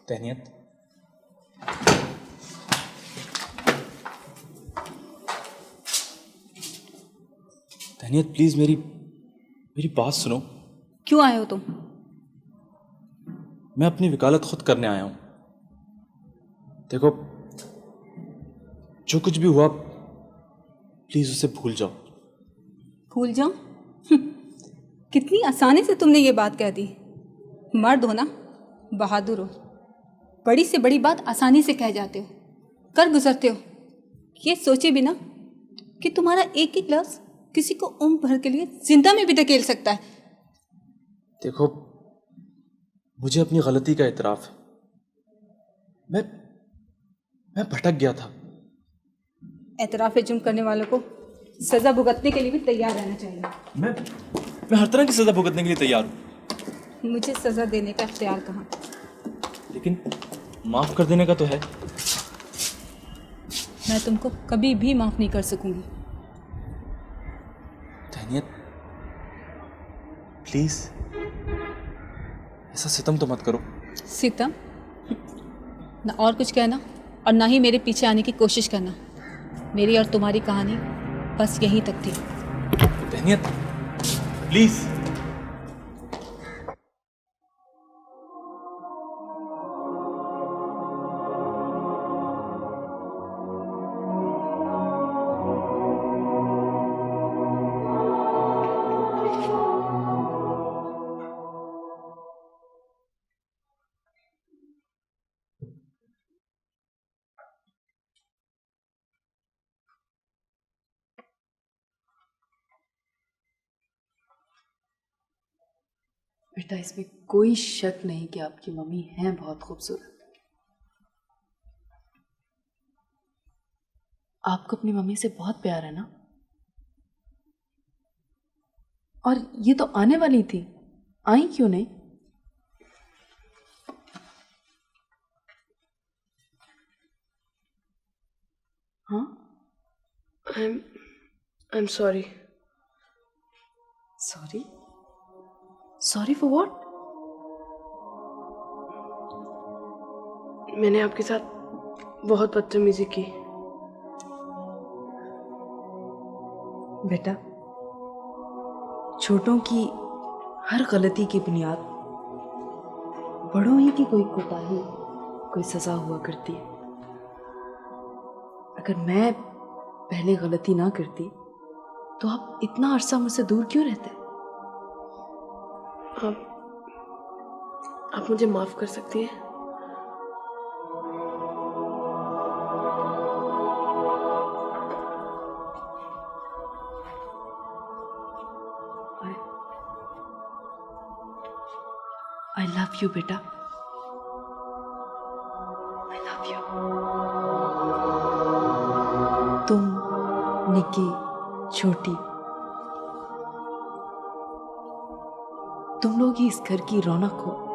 तहनीत, तहनीत please मेरी बात सुनो। क्यों आए हो तुम? मैं अपनी वकालत खुद करने आया हूं। देखो, जो कुछ भी हुआ प्लीज उसे भूल जाओ। भूल जाऊं? कितनी आसानी से तुमने ये बात कह दी। मर्द हो ना, बहादुर हो, बड़ी से बड़ी बात आसानी से कह जाते हो, कर गुजरते हो, ये सोचे बिना कि तुम्हारा एक एक लफ्ज किसी को उम्र भर के लिए जिंदा में भी धकेल सकता है। देखो, मुझे अपनी गलती का इतराफ है। मैं भटक गया था। एतराफ़ जुर्म करने वालों को सजा भुगतने के लिए भी तैयार रहना चाहिए। मैं हर तरह की सजा भुगतने के लिए तैयार हूं। मुझे सजा देने का इख्तियार कहाँ, लेकिन माफ कर देने का तो है। मैं तुमको कभी भी माफ नहीं कर सकूंगी। तहनीत प्लीज ऐसा सितम तो मत करो। सितम? ना और कुछ कहना और ना ही मेरे पीछे आने की कोशिश करना। मेरी और तुम्हारी कहानी बस यहीं तक थी। तहनीत प्लीज। बेटा, इसमें कोई शक नहीं कि आपकी मम्मी हैं बहुत खूबसूरत। आपको अपनी मम्मी से बहुत प्यार है ना? और ये तो आने वाली थी, आई क्यों नहीं? हाँ? I'm sorry. Sorry? Sorry for what? मैंने आपके साथ बहुत बदतमीजी की। बेटा, छोटों की हर गलती की बुनियाद बड़ों ही की कोई कोताही, कोई सजा हुआ करती है। अगर मैं पहले गलती ना करती तो आप इतना अरसा मुझसे दूर क्यों रहते? आप मुझे माफ कर सकती हैं? I love you बेटा, I love you। तुम, निकी, छोटी, तुम लोग ही इस घर की रौनक हो।